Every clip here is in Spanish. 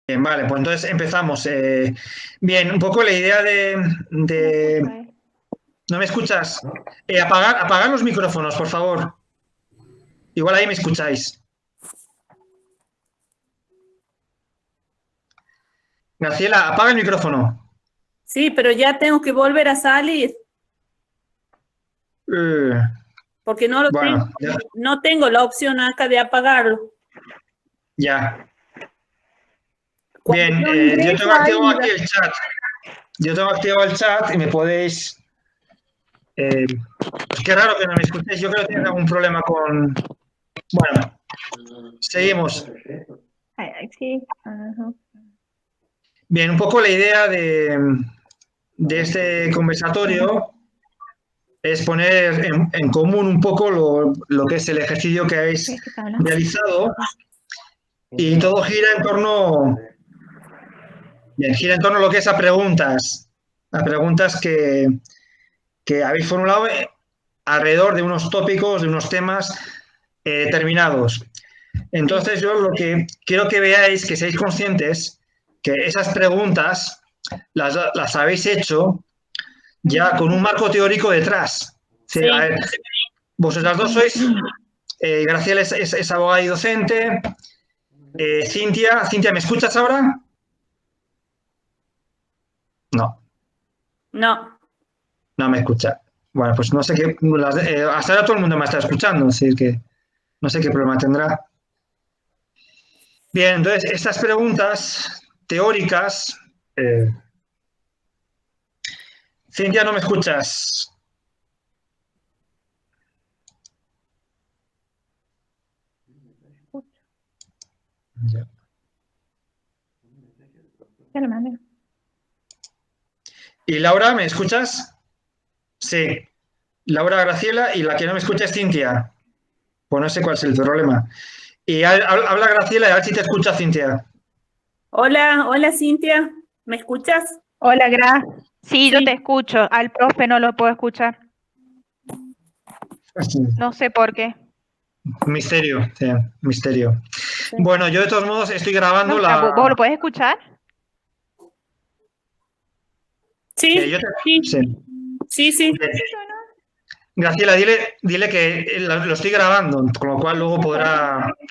Bien, vale, pues entonces empezamos. Bien, un poco la idea ¿No me escuchas? Apagar los micrófonos, por favor. Igual ahí me escucháis. Graciela, apaga el micrófono. Sí, pero ya tengo que volver a salir Eh, porque no lo tengo, bueno, ya. no tengo la opción acá de apagarlo. Ya. Cuando Bien, yo yo ingreso tengo activo ahí, aquí el chat. Yo tengo activado el chat y me podéis... eh, pues qué raro que no me escuchéis. Yo creo que tienes algún problema con... Bueno, seguimos. Sí, ajá. Bien, un poco la idea de este conversatorio es poner en común un poco lo que es el ejercicio que habéis ¿Qué está hablando? realizado y todo gira en torno a lo que es a preguntas que habéis formulado alrededor de unos tópicos, de unos temas determinados. Entonces yo lo que quiero que veáis, que seáis conscientes que esas preguntas las habéis hecho ya con un marco teórico detrás. Sí, a sí, ver, vosotras dos sois, Graciela es abogada y docente. Cintia, ¿me escuchas ahora? No, no, no me escucha. Bueno, pues no sé qué, hasta ahora todo el mundo me está escuchando, es decir, que no sé qué problema tendrá. Bien, entonces, estas preguntas teóricas, eh, Cintia, ¿no me escuchas? Ya. Ya lo mandé. ¿Y Laura, me escuchas? Sí. Laura, Graciela, y la que no me escucha es Cintia. Pues no sé cuál es el problema. Y habla Graciela y a ver si te escucha Cintia. hola, hola Cintia, ¿me escuchas? Hola, Gra. Sí, yo te Sí, escucho. Al profe no lo puedo escuchar. No sé por qué. Misterio, sí, misterio. sí. Bueno, yo de todos modos estoy grabando No, la... ¿vos lo podés escuchar? Sí, yo sí, sí. sí, sí. Graciela, dile que lo estoy grabando, con lo cual luego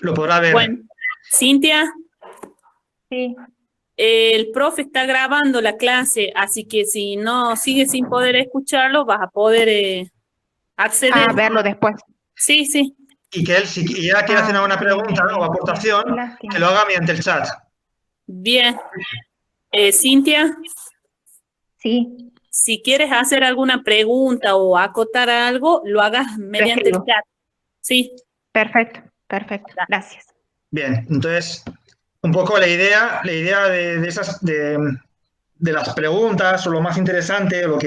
lo podrá ver. Bueno, Cintia, Sí. el profe está grabando la clase, así que si no sigues sin poder escucharlo, vas a poder acceder. Ah, verlo después. Sí, sí, Y que él, si ya quiere hacer alguna pregunta o Bien, qué aportación, que lo lástima. haga mediante el chat. bien. Cintia, Sí, si quieres hacer alguna pregunta o acotar algo, lo hagas lo mediante el escribo. chat. Sí, Perfecto, perfecto. da- Gracias. Bien, entonces, un poco la idea de las preguntas o lo más interesante o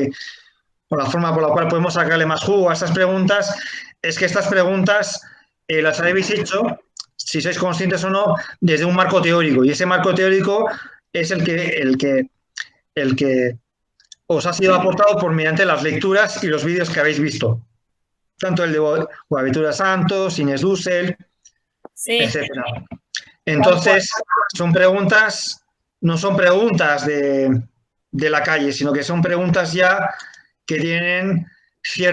la forma por la cual podemos sacarle más jugo a estas preguntas es que estas preguntas las habéis hecho, si sois conscientes o no, desde un marco teórico. Y ese marco teórico es el que os ha sido aportado por mediante las lecturas y los vídeos que habéis visto. Tanto el de Boaventura Santos, Inés Dussel, sí, etcétera. tal cual. Entonces, son preguntas, no son preguntas de la calle, sino que son preguntas ya que tienen cierto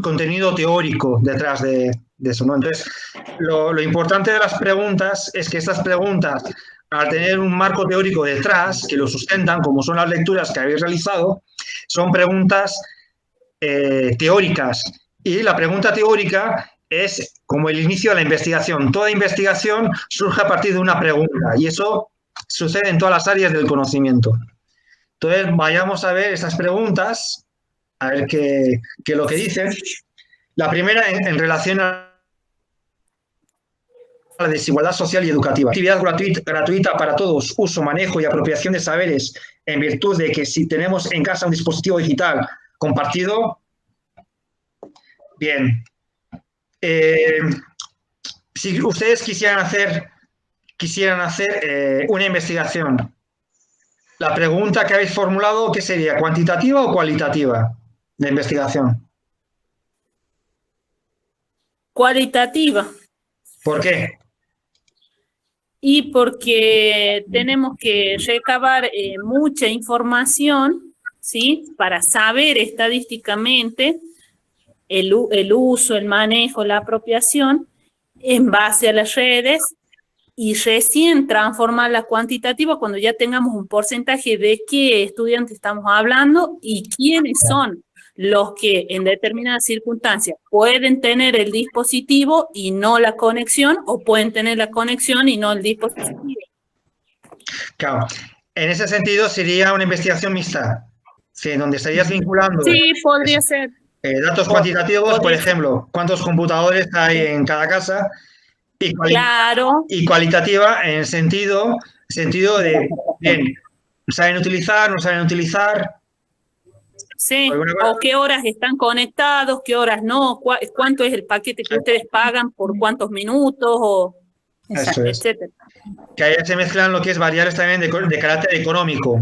contenido teórico detrás de eso, ¿no? Entonces, lo importante de las preguntas es que estas preguntas, al tener un marco teórico detrás, que lo sustentan, como son las lecturas que habéis realizado, son preguntas teóricas. Y la pregunta teórica es como el inicio de la investigación. Toda investigación surge a partir de una pregunta y eso sucede en todas las áreas del conocimiento. Entonces, vayamos a ver esas preguntas, a ver qué lo que dicen. La primera en relación a la desigualdad social y educativa. Actividad gratuita para todos, uso, manejo y apropiación de saberes en virtud de que si tenemos en casa un dispositivo digital compartido, bien. Eh, si ustedes quisieran hacer una investigación, la pregunta que habéis formulado, ¿qué sería? ¿Cuantitativa o cualitativa de investigación? Cualitativa. ¿Por qué? Y porque tenemos que recabar mucha información, ¿sí? Para saber estadísticamente el uso, el manejo, la apropiación en base a las redes y recién transformarla cuantitativa cuando ya tengamos un porcentaje de qué estudiantes estamos hablando y quiénes son los que en determinadas circunstancias pueden tener el dispositivo y no la conexión, o pueden tener la conexión y no el dispositivo. Claro, en ese sentido sería una investigación mixta, sí, donde estarías vinculando Sí, podría ser. datos cuantitativos, por Podría ser. ejemplo, cuántos computadores hay en cada casa, y, Claro, y cualitativa en el sentido de, bien, ¿saben utilizar, no saben utilizar? sí. ¿Alguna cosa? O qué horas están conectados, qué horas no, cuánto es el paquete que ustedes pagan por cuántos minutos, o Eso es. etcétera. Que ahí se mezclan lo que es variables también de carácter económico.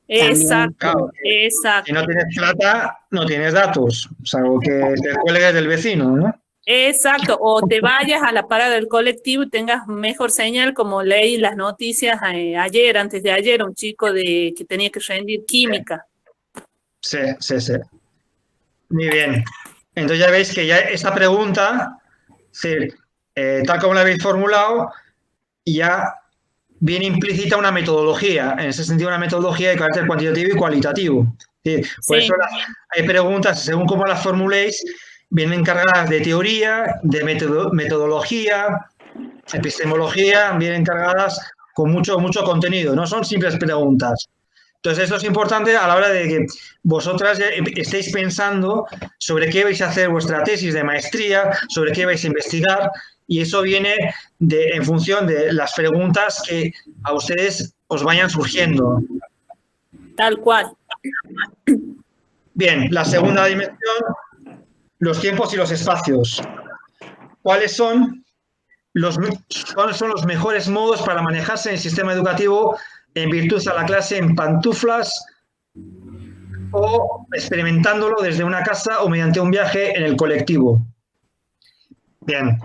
Exacto, Claro, exacto. si no tienes plata, no tienes datos, salvo que te cuelgues del vecino, ¿no? Exacto, o te vayas a la parada del colectivo y tengas mejor señal, como leí las noticias ayer, antes de ayer, un chico que tenía que rendir química. Sí. Muy bien. Entonces ya veis que ya esta pregunta, tal como la habéis formulado, ya viene implícita una metodología, en ese sentido una metodología de carácter cuantitativo y cualitativo. Por eso hay preguntas, según cómo las formuléis, vienen cargadas de teoría, de metodología, epistemología, vienen cargadas con mucho contenido, no son simples preguntas. Entonces, esto es importante a la hora de que vosotras estéis pensando sobre qué vais a hacer vuestra tesis de maestría, sobre qué vais a investigar, y eso viene en función de las preguntas que a ustedes os vayan surgiendo. Tal cual. Bien, la segunda dimensión, los tiempos y los espacios. ¿Cuáles son los mejores modos para manejarse en el sistema educativo en virtud a la clase en pantuflas o experimentándolo desde una casa o mediante un viaje en el colectivo? Bien.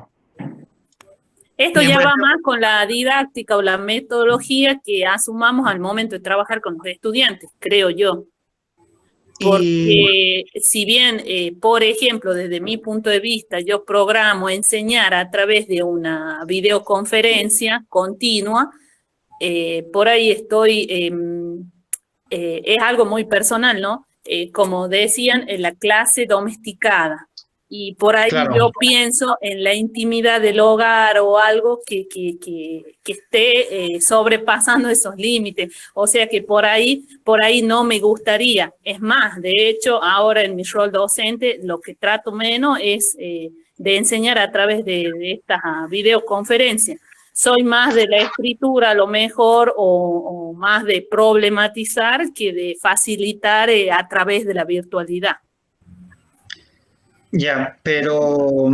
Esto ya va más con la didáctica o la metodología que asumamos al momento de trabajar con los estudiantes, creo yo. Porque si bien, por ejemplo, desde mi punto de vista, yo programo enseñar a través de una videoconferencia continua, por ahí estoy, es algo muy personal, ¿no? Como decían, en la clase domesticada. Y por ahí yo pienso en la intimidad del hogar o algo que esté sobrepasando esos límites. O sea que por ahí no me gustaría. Es más, de hecho, ahora en mi rol docente, lo que trato menos es de enseñar a través de estas videoconferencias. Soy más de la escritura a lo mejor o más de problematizar que de facilitar a través de la virtualidad. Ya, pero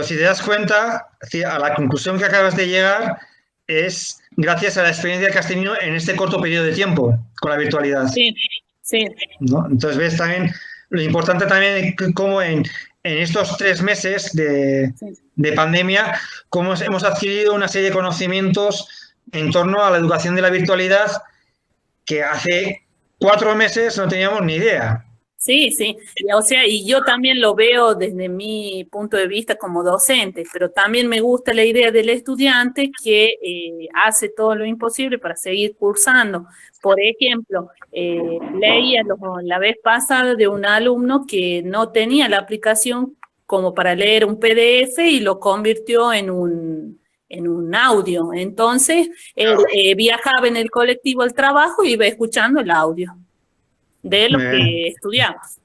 si te das cuenta, a la conclusión que acabas de llegar es gracias a la experiencia que has tenido en este corto periodo de tiempo con la virtualidad. Sí. ¿No? Entonces ves también lo importante también cómo en estos 3 meses de pandemia, cómo hemos adquirido una serie de conocimientos en torno a la educación de la virtualidad que hace 4 meses no teníamos ni idea. Sí, o sea, y yo también lo veo desde mi punto de vista como docente, pero también me gusta la idea del estudiante que hace todo lo imposible para seguir cursando. Por ejemplo, leía la vez pasada de un alumno que no tenía la aplicación como para leer un PDF y lo convirtió en un audio. Entonces, él viajaba en el colectivo al trabajo y iba escuchando el audio de lo que estudiamos.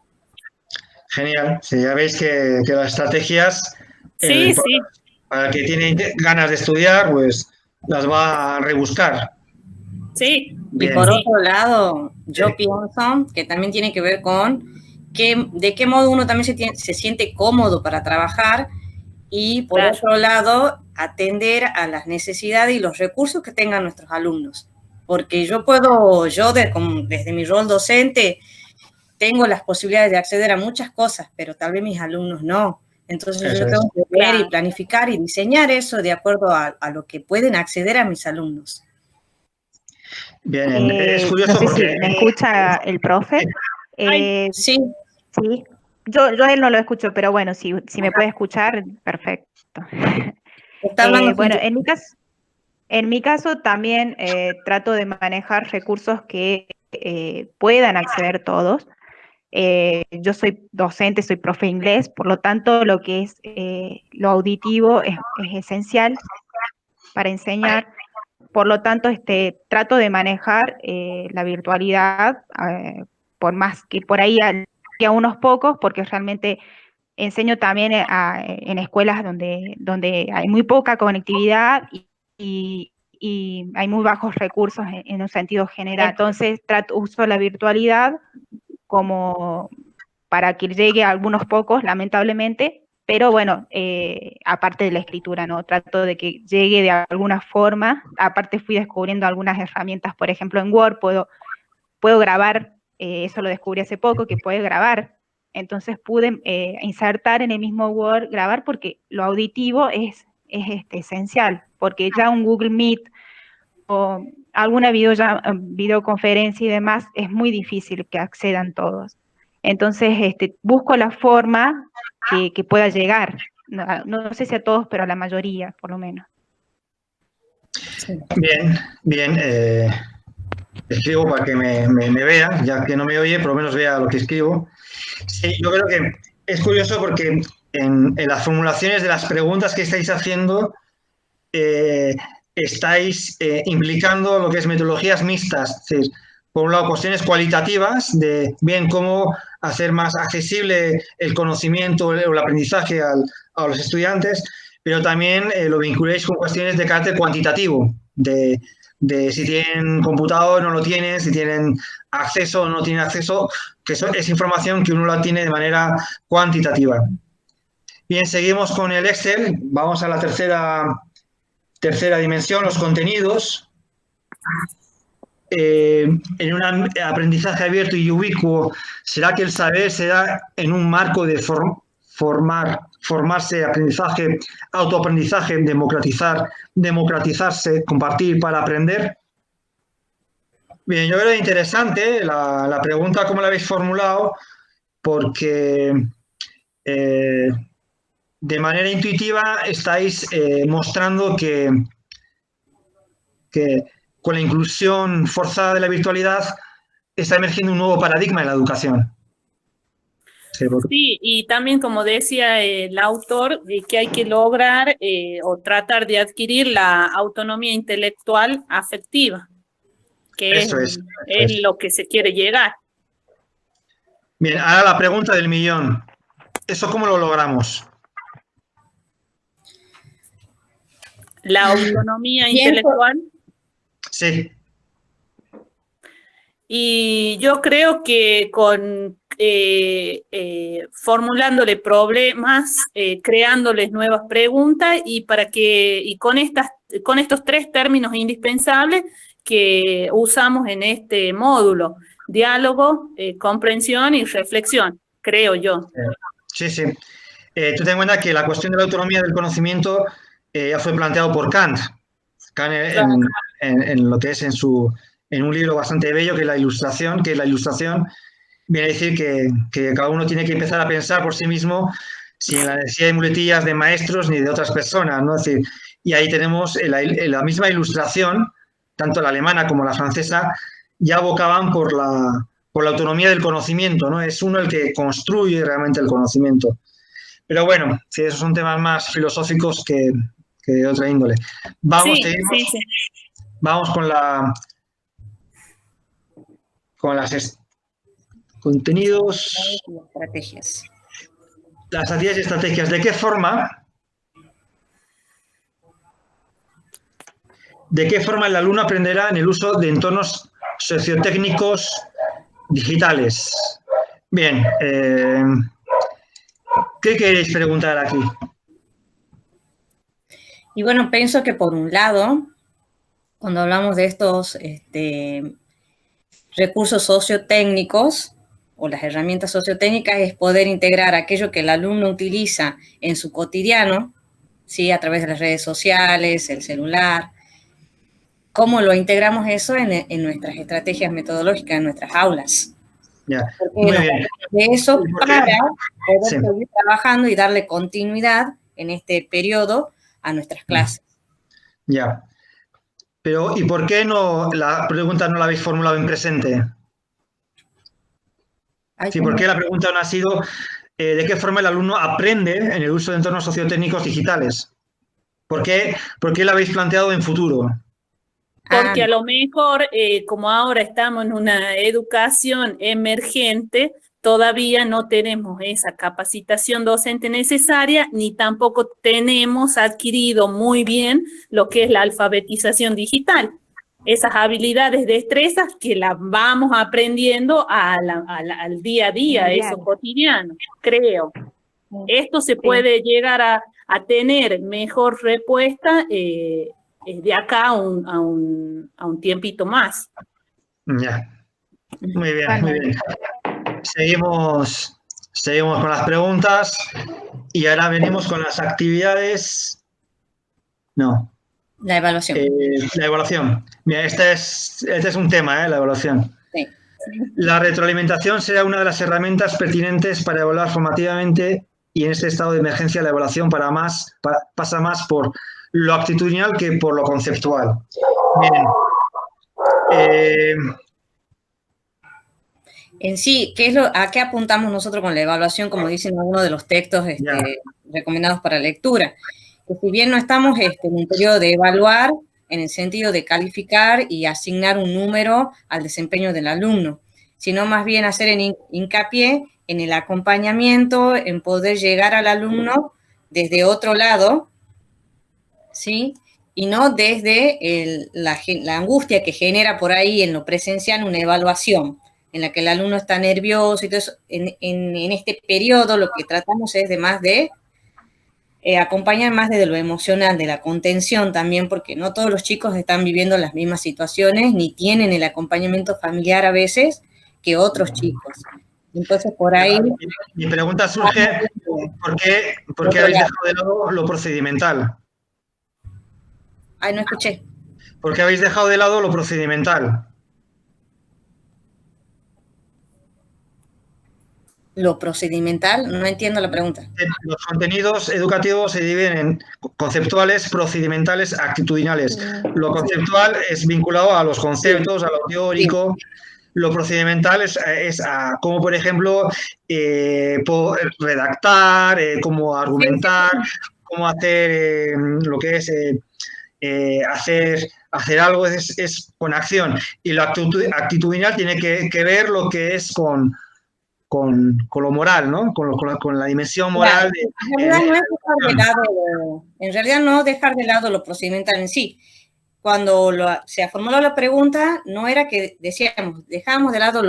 Genial. Sí, ya veis que las estrategias para el que tiene ganas de estudiar, pues las va a rebuscar. Sí. Y por otro lado, yo pienso que también tiene que ver con de qué modo uno también se siente cómodo para trabajar y por otro lado, atender a las necesidades y los recursos que tengan nuestros alumnos. Porque desde mi rol docente, tengo las posibilidades de acceder a muchas cosas, pero tal vez mis alumnos no. Entonces Eso yo es. tengo que ver y Claro. planificar y diseñar eso de acuerdo a lo que pueden acceder a mis alumnos. Bien, es No curioso sé porque... si me escucha el profe. Ay, Sí, Sí, yo a él no lo escucho, pero bueno, si me puede escuchar, perfecto. está hablando Bueno, sin- en mi caso también trato de manejar recursos que puedan acceder todos. Yo soy docente, soy profe de inglés, por lo tanto lo que es lo auditivo es esencial para enseñar. Por lo tanto, trato de manejar la virtualidad, por más que por ahí a unos pocos, porque realmente enseño también en escuelas donde hay muy poca conectividad y hay muy bajos recursos en un sentido general. Entonces, uso la virtualidad como para que llegue a algunos pocos, lamentablemente, pero bueno, aparte de la escritura, ¿no? Trato de que llegue de alguna forma. Aparte fui descubriendo algunas herramientas, por ejemplo, en Word puedo grabar, eso lo descubrí hace poco, que puede grabar. Entonces pude insertar en el mismo Word, grabar, porque lo auditivo es esencial, porque ya un Google Meet o alguna videoconferencia y demás, es muy difícil que accedan todos. Entonces, busco la forma que pueda llegar. No sé si a todos, pero a la mayoría, por lo menos. Bien, bien. Escribo para que me vea, ya que no me oye, por lo menos vea lo que escribo. Sí, yo creo que es curioso porque en las formulaciones de las preguntas que estáis haciendo, estáis implicando lo que es metodologías mixtas. Es decir, por un lado, cuestiones cualitativas de bien cómo hacer más accesible el conocimiento o el aprendizaje a los estudiantes, pero también lo vinculáis con cuestiones de carácter cuantitativo, de si tienen computador o no lo tienen, si tienen acceso o no tienen acceso, que eso es información que uno la tiene de manera cuantitativa. Bien, seguimos con el Excel. Vamos a la tercera dimensión, los contenidos. En un aprendizaje abierto y ubicuo, ¿será que el saber se da en un marco de formarse, aprendizaje, autoaprendizaje, democratizarse, compartir para aprender? Bien, yo creo interesante la pregunta, cómo la habéis formulado, porque de manera intuitiva estáis mostrando que con la inclusión forzada de la virtualidad está emergiendo un nuevo paradigma en la educación. Sí, y también como decía el autor, que hay que lograr o tratar de adquirir la autonomía intelectual afectiva, que Eso es. es lo que se quiere llegar. Bien, ahora la pregunta del millón. ¿Eso cómo lo logramos? La autonomía Pienso- intelectual. Sí, Y yo creo que con formulándole problemas, creándoles nuevas preguntas y con estos tres términos indispensables que usamos en este módulo: diálogo, comprensión y reflexión, creo yo. sí, sí. Tú ten en cuenta que la cuestión de la autonomía del conocimiento ya fue planteado por Kant. Kant Claro. en lo que es en un libro bastante bello que es la Ilustración, viene a decir que cada uno tiene que empezar a pensar por sí mismo sin la necesidad de muletillas de maestros ni de otras personas, ¿no? Es decir, y ahí tenemos la misma Ilustración, tanto la alemana como la francesa, ya abocaban por la autonomía del conocimiento, ¿no? Es uno el que construye realmente el conocimiento. Pero bueno, sí, esos son temas más filosóficos que de otra índole. Vamos, Sí, seguimos. sí, sí. Vamos con las contenidos, Estrategias. las actividades y estrategias. ¿De qué forma el alumno aprenderá en el uso de entornos sociotécnicos digitales? Bien, ¿qué queréis preguntar aquí? Y bueno, pienso que por un lado, cuando hablamos de estos recursos sociotécnicos o las herramientas sociotécnicas es poder integrar aquello que el alumno utiliza en su cotidiano, ¿sí? A través de las redes sociales, el celular. ¿Cómo lo integramos eso en nuestras estrategias metodológicas, en nuestras aulas? Ya, muy bien. De eso para poder Sí. seguir trabajando y darle continuidad en este periodo a nuestras clases. Ya. Pero, ¿y por qué no la pregunta no la habéis formulado en presente? Sí, ¿por qué la pregunta no ha sido de qué forma el alumno aprende en el uso de entornos sociotécnicos digitales? ¿Por qué la habéis planteado en futuro? Porque a lo mejor, como ahora estamos en una educación emergente, todavía no tenemos esa capacitación docente necesaria, ni tampoco tenemos adquirido muy bien lo que es la alfabetización digital. Esas habilidades, destrezas que las vamos aprendiendo al día a día, eso cotidiano, creo. Esto se puede llegar a tener mejor respuesta de acá a un tiempito más. Ya. Muy bien, muy bien. Seguimos con las preguntas y ahora venimos con las actividades. No. La evaluación. La evaluación. Mira, este es un tema, la evaluación. Sí. La retroalimentación será una de las herramientas pertinentes para evaluar formativamente y en este estado de emergencia la evaluación pasa más por lo actitudinal que por lo conceptual. Bien. En sí, ¿a qué apuntamos nosotros con la evaluación, como dicen algunos de los textos recomendados para lectura? Que si bien no estamos en un periodo de evaluar, en el sentido de calificar y asignar un número al desempeño del alumno, sino más bien hacer hincapié en el acompañamiento, en poder llegar al alumno desde otro lado, ¿sí? Y no desde la angustia que genera por ahí en lo presencial una evaluación, en la que el alumno está nervioso y todo eso. En este periodo lo que tratamos es de acompañar más desde lo emocional, de la contención también, porque no todos los chicos están viviendo las mismas situaciones, ni tienen el acompañamiento familiar a veces que otros chicos. Entonces, por ahí... Mi pregunta surge, ¿por qué habéis dejado de lado lo procedimental? Ay, no escuché. ¿Por qué habéis dejado de lado lo procedimental? ¿Lo procedimental? No entiendo la pregunta. Los contenidos educativos se dividen en conceptuales, procedimentales, actitudinales. Lo conceptual es vinculado a los conceptos, a lo teórico. Lo procedimental es como, por ejemplo, redactar, cómo argumentar, cómo hacer lo que es hacer algo es con acción. Y lo actitudinal tiene que ver lo que es con lo moral, ¿no? Con la dimensión moral. En realidad no dejar de lado lo procedimental en sí. Cuando se formuló la pregunta, no era que decíamos, dejamos de lado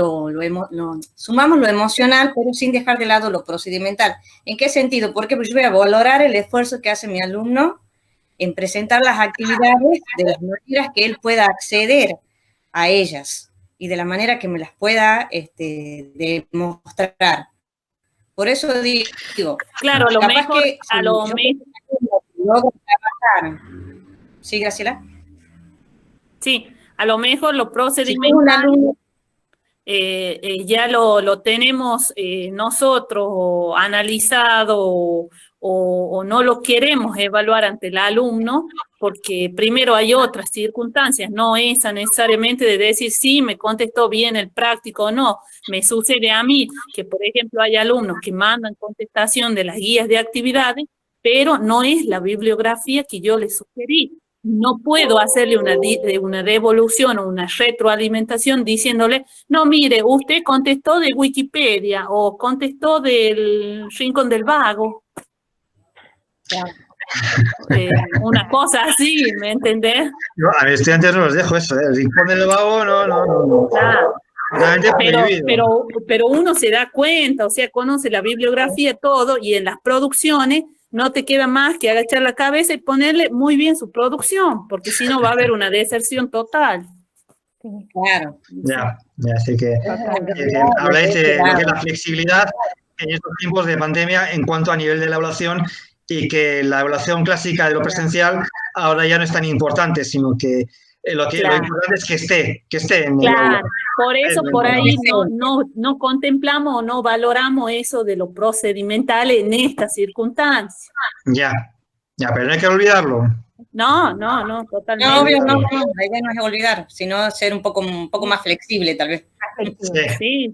sumamos lo emocional, pero sin dejar de lado lo procedimental. ¿En qué sentido? Porque pues yo voy a valorar el esfuerzo que hace mi alumno en presentar las actividades de las maneras que él pueda acceder a ellas y de la manera que me las pueda demostrar. Por eso digo, claro, lo mejor, ¿Sí, Graciela? Sí, a lo mejor lo procedimental ya lo tenemos nosotros analizado o no lo queremos evaluar ante el alumno, porque primero hay otras circunstancias, no esa necesariamente de decir sí, me contestó bien el práctico o no. Me sucede a mí que, por ejemplo, hay alumnos que mandan contestación de las guías de actividades, pero no es la bibliografía que yo les sugerí. No puedo hacerle una devolución o una retroalimentación diciéndole, no, mire, usted contestó de Wikipedia o contestó del Rincón del Vago. Una cosa así, ¿me entendés? Yo, a mis estudiantes no los dejo eso, el Rincón del Vago, no. Claro. Pero uno se da cuenta, o sea, conoce la bibliografía, todo, y en las producciones no te queda más que agachar la cabeza y ponerle muy bien su producción, porque si no va a haber una deserción total. Sí. Claro. Ya, así que Totalmente. habláis de lo que es la flexibilidad en estos tiempos de pandemia en cuanto a nivel de la evaluación y que la evaluación clásica de lo presencial ahora ya no es tan importante, sino que lo Claro. importante es que esté en el aula. Claro, por eso por ahí no contemplamos o no valoramos eso de lo procedimental en estas circunstancias. Ya, pero no hay que olvidarlo. No, totalmente. No, obvio, no, la idea no es olvidar, sino ser un poco más flexible, tal vez. Sí.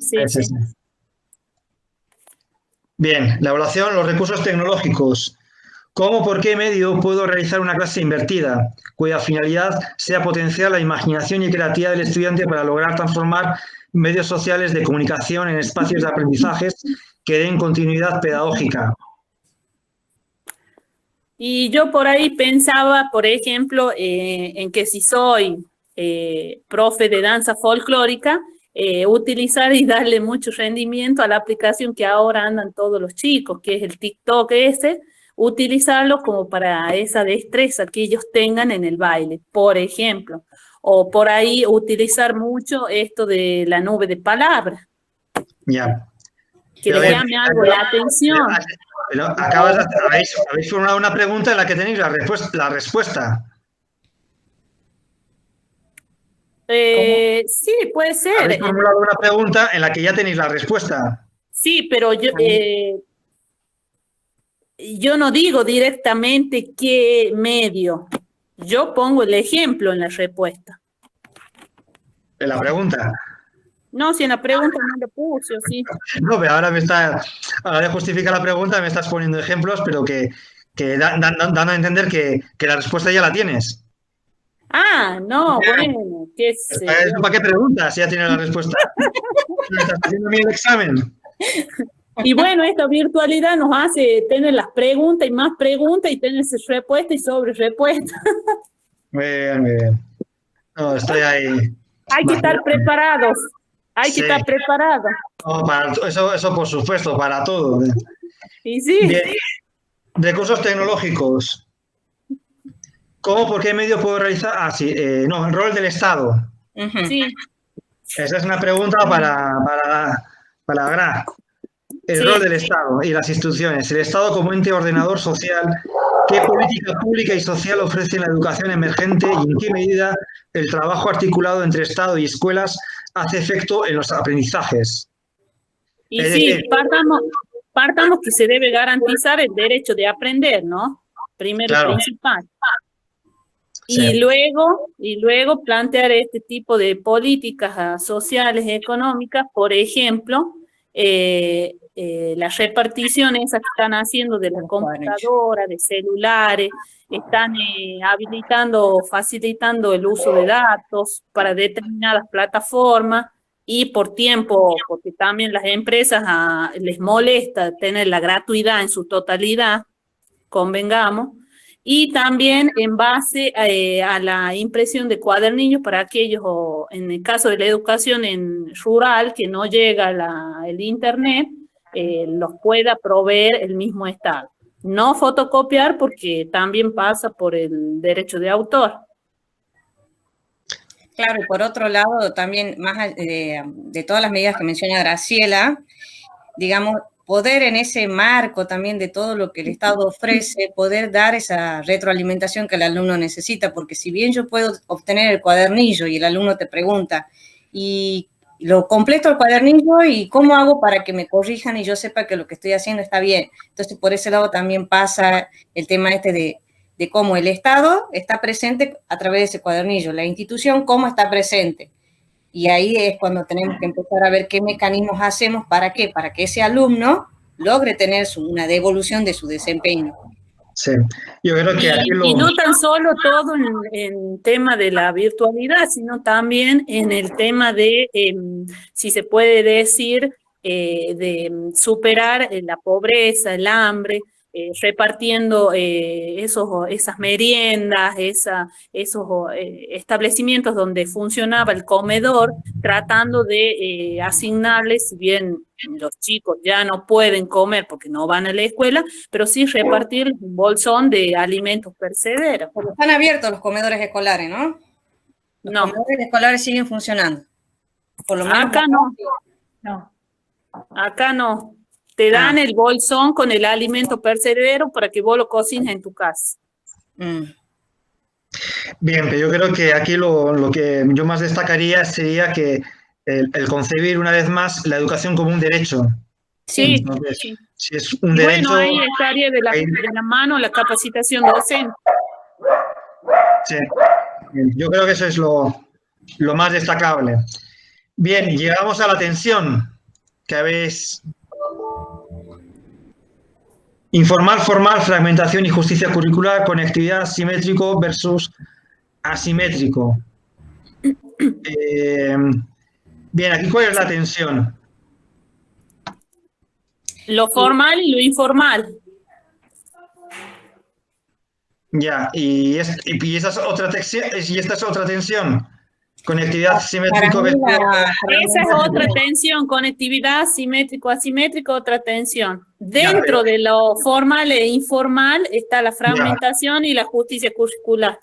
Bien, la evaluación, los recursos tecnológicos. ¿Cómo, por qué medio puedo realizar una clase invertida, cuya finalidad sea potenciar la imaginación y creatividad del estudiante para lograr transformar medios sociales de comunicación en espacios de aprendizajes que den continuidad pedagógica? Y yo por ahí pensaba, por ejemplo, en que si soy profe de danza folclórica, utilizar y darle mucho rendimiento a la aplicación que ahora andan todos los chicos, que es el TikTok ese, utilizarlo como para esa destreza que ellos tengan en el baile, por ejemplo. O por ahí utilizar mucho esto de la nube de palabras. Ya. Que les llame algo la atención. Pero habéis formulado una pregunta en la que tenéis la respuesta. Sí, puede ser. Habéis formulado una pregunta en la que ya tenéis la respuesta. Sí, pero yo no digo directamente qué medio. Yo pongo el ejemplo en la respuesta. ¿En la pregunta? No, si en la pregunta no lo puse, sí. No, pero ahora de justificar la pregunta me estás poniendo ejemplos, pero que dando a entender que la respuesta ya la tienes. Ah, no, bueno, qué sé yo. ¿Para qué preguntas si ya tienes la respuesta? ¿Me estás haciendo a mí el examen? Y bueno, esta virtualidad nos hace tener las preguntas y más preguntas y tener respuesta y sobre respuesta. Muy bien. No, estoy ahí. Hay que estar preparados. Hay que estar preparados. No, eso por supuesto, para todo. Y sí. Bien. Recursos tecnológicos. ¿Cómo, por qué medio puedo realizar? El rol del Estado. Sí. Esa es una pregunta para Gra. El rol del Estado y las instituciones. El Estado como ente ordenador social. ¿Qué política pública y social ofrece la educación emergente y en qué medida el trabajo articulado entre Estado y escuelas hace efecto en los aprendizajes? Y sí, partamos que se debe garantizar el derecho de aprender, ¿no? Primero y principal. Sí. Y luego plantear este tipo de políticas sociales y económicas, por ejemplo, las reparticiones que están haciendo de la computadora, de celulares, están facilitando el uso de datos para determinadas plataformas y por tiempo, porque también las empresas les molesta tener la gratuidad en su totalidad, convengamos. Y también en base a la impresión de cuadernillos para aquellos, en el caso de la educación en rural, que no llega el internet, los pueda proveer el mismo Estado. No fotocopiar porque también pasa por el derecho de autor. Claro, y por otro lado, también más de todas las medidas que menciona Graciela, digamos, poder en ese marco también de todo lo que el Estado ofrece, poder dar esa retroalimentación que el alumno necesita, porque si bien yo puedo obtener el cuadernillo y el alumno te pregunta, y lo completo el cuadernillo y cómo hago para que me corrijan y yo sepa que lo que estoy haciendo está bien. Entonces, por ese lado también pasa el tema de cómo el Estado está presente a través de ese cuadernillo, la institución cómo está presente. Y ahí es cuando tenemos que empezar a ver qué mecanismos hacemos, ¿para qué? Para que ese alumno logre tener una devolución de su desempeño. Sí, yo creo que y no tan solo todo en tema de la virtualidad, sino también en el tema de, si se puede decir, de superar la pobreza, el hambre, repartiendo esas meriendas, esos establecimientos donde funcionaba el comedor, tratando de asignarles, si bien los chicos ya no pueden comer porque no van a la escuela, pero sí repartir un bolsón de alimentos perecederos. Están abiertos los comedores escolares, ¿no? Los No. comedores escolares siguen funcionando. Por lo menos Acá no. No. Acá no. Te dan el bolsón con el alimento perecedero para que vos lo cocines en tu casa. Bien, pero yo creo que aquí lo que yo más destacaría sería que el concebir una vez más la educación como un derecho. Sí, Entonces, sí. si es un Y derecho, bueno, ahí estaría de la mano la capacitación docente. sí. Bien, yo creo que eso es lo más destacable. Bien, llegamos a la atención que habéis. Informal, formal, fragmentación y justicia curricular, conectividad, simétrico versus asimétrico. Bien, aquí ¿cuál es la tensión? Lo formal y lo informal. Ya, y esta es otra tensión, y esta es otra tensión. Conectividad simétrico versus. Esa es otra tensión, conectividad simétrico-asimétrico, otra tensión. Dentro de lo formal e informal está la fragmentación y la justicia curricular.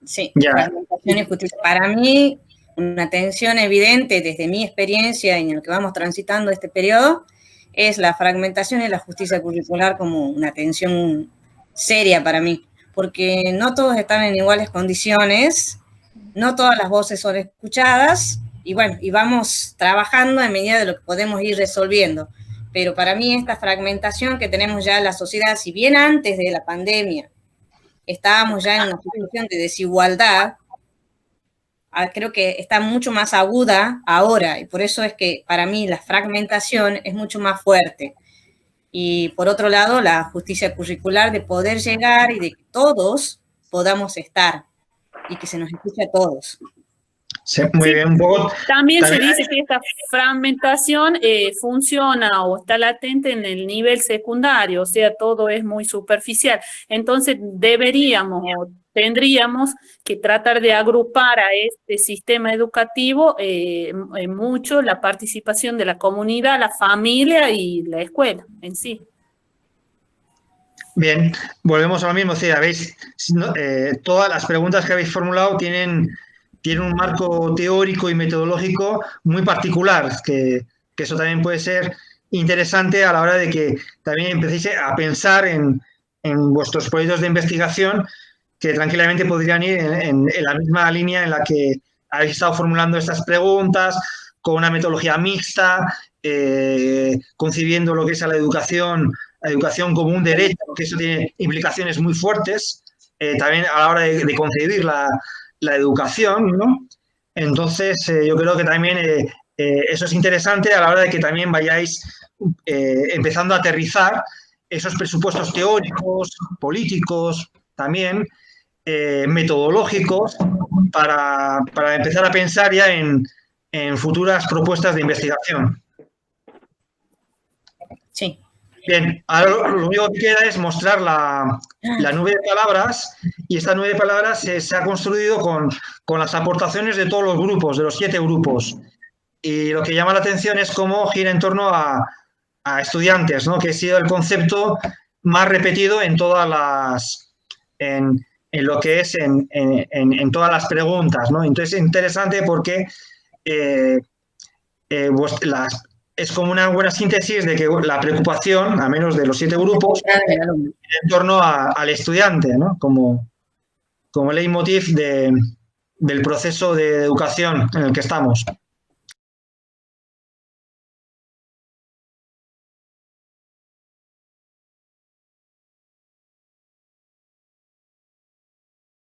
Sí, Ya. fragmentación y justicia. Para mí, una tensión evidente desde mi experiencia y en lo que vamos transitando este periodo es la fragmentación y la justicia curricular como una tensión seria para mí, porque no todos están en iguales condiciones, no todas las voces son escuchadas, y bueno, y vamos trabajando en medida de lo que podemos ir resolviendo. Pero para mí esta fragmentación que tenemos ya en la sociedad, si bien antes de la pandemia estábamos ya en una situación de desigualdad, creo que está mucho más aguda ahora, y por eso es que para mí la fragmentación es mucho más fuerte. Y por otro lado, la justicia curricular de poder llegar y de que todos podamos estar y que se nos escuche a todos. Sí, muy bien, un poco. También se dice que esta fragmentación funciona o está latente en el nivel secundario, o sea, todo es muy superficial. Entonces, deberíamos o tendríamos que tratar de agrupar a este sistema educativo mucho la participación de la comunidad, la familia y la escuela en sí. Bien, volvemos a lo mismo. Sí, habéis, todas las preguntas que habéis formulado tienen un marco teórico y metodológico muy particular, que eso también puede ser interesante a la hora de que también empecéis a pensar en vuestros proyectos de investigación, que tranquilamente podrían ir en la misma línea en la que habéis estado formulando estas preguntas, con una metodología mixta, concibiendo lo que es la educación como un derecho, que eso tiene implicaciones muy fuertes, también a la hora de concebir la educación, ¿no? Entonces, yo creo que también eso es interesante a la hora de que también vayáis empezando a aterrizar esos presupuestos teóricos, políticos, también metodológicos, para empezar a pensar ya en futuras propuestas de investigación. Sí. Bien, ahora lo único que queda es mostrar la nube de palabras, y esta nube de palabras se ha construido con las aportaciones de todos los grupos, de los 7 grupos. Y lo que llama la atención es cómo gira en torno a estudiantes, ¿no? Que ha sido el concepto más repetido en todas las, en lo que es en todas las preguntas, ¿no? Entonces es interesante porque es como una buena síntesis de que la preocupación, a menos de los 7 grupos, en torno al estudiante, ¿no? Como leitmotiv del proceso de educación en el que estamos.